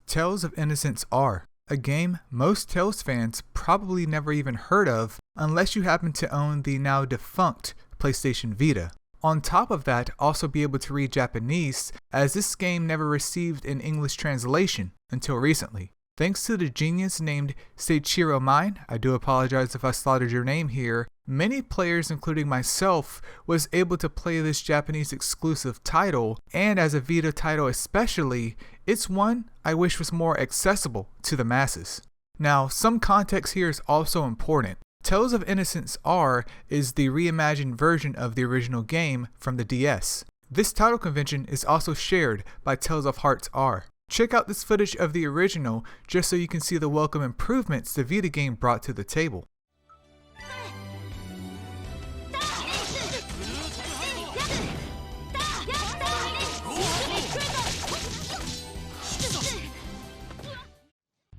Tales of Innocence R, a game most Tales fans probably never even heard of unless you happen to own the now defunct Playstation Vita. On top of that, also be able to read Japanese, as this game never received an English translation until recently. Thanks to the genius named Seiichiro Mine, I do apologize if I slaughtered your name here, many players including myself was able to play this Japanese exclusive title, and as a Vita title especially, it's one I wish was more accessible to the masses. Now, some context here is also important. Tales of Innocence R is the reimagined version of the original game from the DS. This title convention is also shared by Tales of Hearts R. Check out this footage of the original just so you can see the welcome improvements the Vita game brought to the table.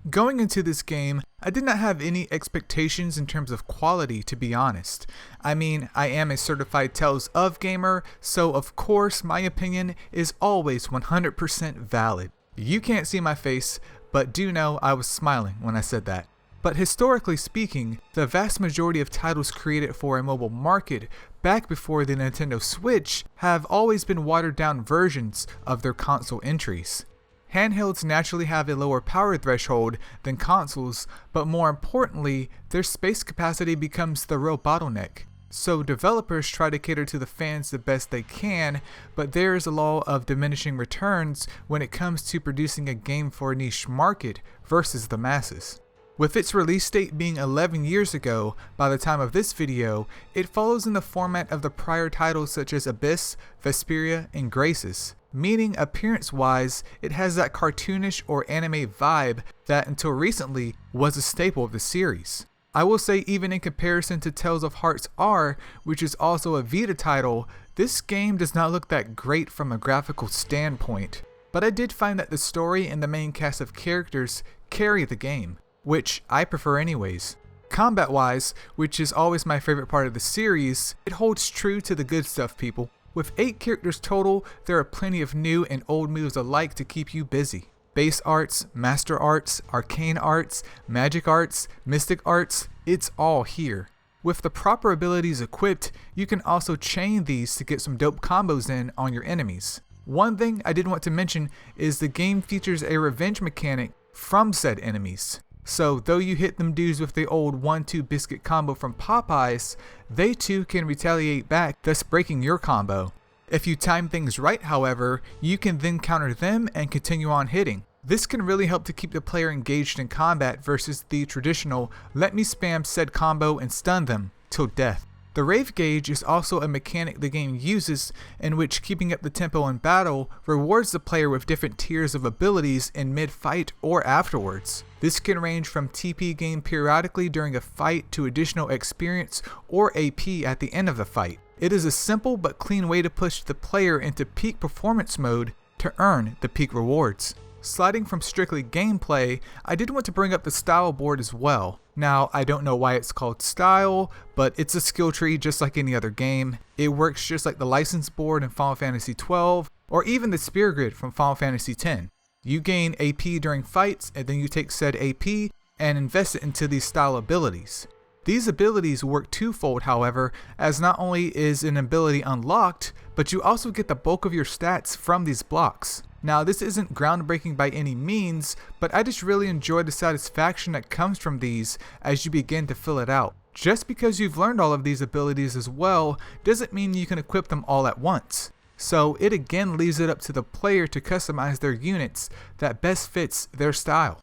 Going into this game, I did not have any expectations in terms of quality, to be honest. I mean, I am a certified Tales of gamer, so of course my opinion is always 100% valid. You can't see my face, but do know I was smiling when I said that. But historically speaking, the vast majority of titles created for a mobile market back before the Nintendo Switch have always been watered down versions of their console entries. Handhelds naturally have a lower power threshold than consoles, but more importantly, their space capacity becomes the real bottleneck. So developers try to cater to the fans the best they can, but there is a law of diminishing returns when it comes to producing a game for a niche market versus the masses. With its release date being 11 years ago by the time of this video, it follows in the format of the prior titles such as Abyss, Vesperia, and Graces. Meaning appearance-wise, it has that cartoonish or anime vibe that until recently was a staple of the series. I will say even in comparison to Tales of Hearts R, which is also a Vita title, this game does not look that great from a graphical standpoint. But I did find that the story and the main cast of characters carry the game, which I prefer anyways. Combat-wise, which is always my favorite part of the series, it holds true to the good stuff, people. With 8 characters total, there are plenty of new and old moves alike to keep you busy. Base arts, master arts, arcane arts, magic arts, mystic arts, it's all here. With the proper abilities equipped, you can also chain these to get some dope combos in on your enemies. One thing I did want to mention is the game features a revenge mechanic from said enemies. So though you hit them dudes with the old 1-2 biscuit combo from Popeyes, they too can retaliate back, thus breaking your combo. If you time things right, however, you can then counter them and continue on hitting. This can really help to keep the player engaged in combat versus the traditional let me spam said combo and stun them till death. The rave gauge is also a mechanic the game uses in which keeping up the tempo in battle rewards the player with different tiers of abilities in mid-fight or afterwards. This can range from TP gained periodically during a fight to additional experience or AP at the end of the fight. It is a simple but clean way to push the player into peak performance mode to earn the peak rewards. Sliding from strictly gameplay, I did want to bring up the style board as well. Now, I don't know why it's called style, but it's a skill tree just like any other game. It works just like the license board in Final Fantasy XII, or even the spear grid from Final Fantasy X. You gain AP during fights, and then you take said AP and invest it into these style abilities. These abilities work twofold, however, as not only is an ability unlocked, but you also get the bulk of your stats from these blocks. Now, this isn't groundbreaking by any means, but I just really enjoy the satisfaction that comes from these as you begin to fill it out. Just because you've learned all of these abilities as well doesn't mean you can equip them all at once. So it again leaves it up to the player to customize their units that best fits their style.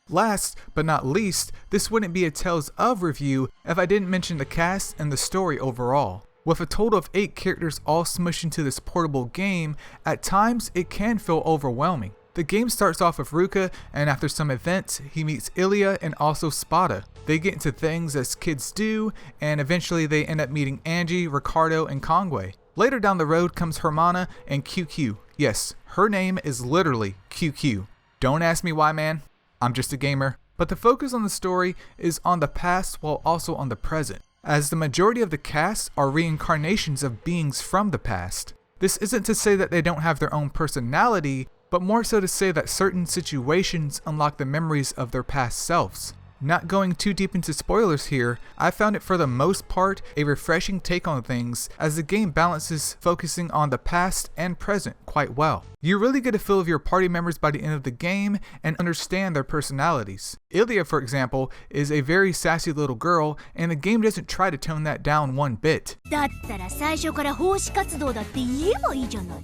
Last but not least, this wouldn't be a Tales of review if I didn't mention the cast and the story overall. With a total of 8 characters all smushed into this portable game, at times it can feel overwhelming. The game starts off with Ruka, and after some events, he meets Ilya and also Spada. They get into things as kids do, and eventually they end up meeting Angie, Ricardo, and Kongwei. Later down the road comes Hermana and QQ. Yes, her name is literally QQ. Don't ask me why, man. I'm just a gamer. But the focus on the story is on the past while also on the present, as the majority of the cast are reincarnations of beings from the past. This isn't to say that they don't have their own personality, but more so to say that certain situations unlock the memories of their past selves. Not going too deep into spoilers here, I found it for the most part a refreshing take on things, as the game balances focusing on the past and present quite well. You really get a feel of your party members by the end of the game and understand their personalities. Ilya, for example, is a very sassy little girl, and the game doesn't try to tone that down one bit. だったら最初から奉仕活動だって言えばいいじゃない。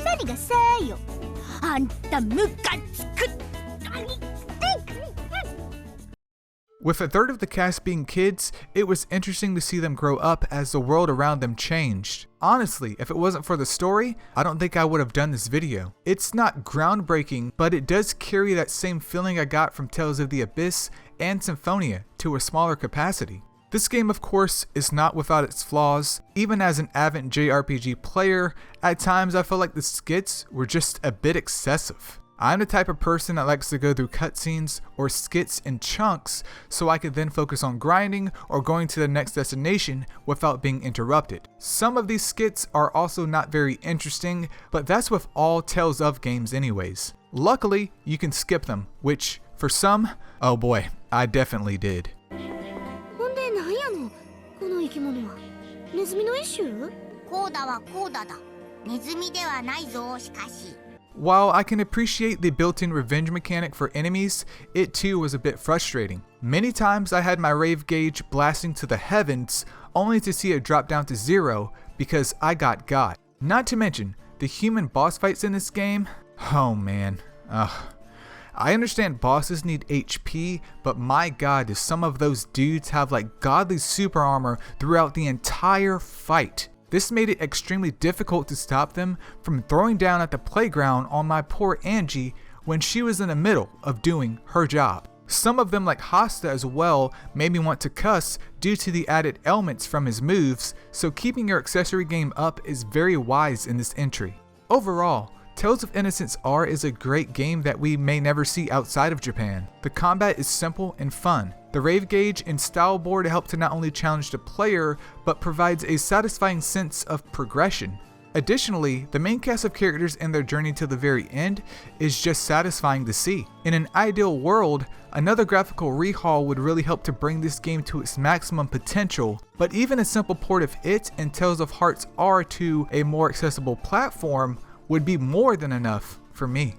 何がさーよ。あんたムカつく。With a third of the cast being kids, it was interesting to see them grow up as the world around them changed. Honestly, if it wasn't for the story, I don't think I would have done this video. It's not groundbreaking, but it does carry that same feeling I got from Tales of the Abyss and Symphonia to a smaller capacity. This game, of course, is not without its flaws. Even as an avid JRPG player, at times I felt like the skits were just a bit excessive. I'm the type of person that likes to go through cutscenes or skits in chunks so I could then focus on grinding or going to the next destination without being interrupted. Some of these skits are also not very interesting, but that's with all Tales of games anyways. Luckily, you can skip them, which, for some, oh boy, I definitely did. ほんでなんやのこの生き物は。ネズミの一種？こうだはこうだだ。ネズミではないぞしかし。While I can appreciate the built-in revenge mechanic for enemies, it too was a bit frustrating. Many times I had my rave gauge blasting to the heavens, only to see it drop down to 0 because I got. Not to mention, the human boss fights in this game, oh man, I understand bosses need HP, but my god, do some of those dudes have like godly super armor throughout the entire fight. This made it extremely difficult to stop them from throwing down at the playground on my poor Angie when she was in the middle of doing her job. Some of them, like Hasta as well, made me want to cuss due to the added elements from his moves, so keeping your accessory game up is very wise in this entry. Overall, Tales of Innocence R is a great game that we may never see outside of Japan. The combat is simple and fun. The rave gauge and style board help to not only challenge the player, but provides a satisfying sense of progression. Additionally, the main cast of characters and their journey to the very end is just satisfying to see. In an ideal world, another graphical rehaul would really help to bring this game to its maximum potential, but even a simple port of it and Tales of Hearts R to a more accessible platform would be more than enough for me.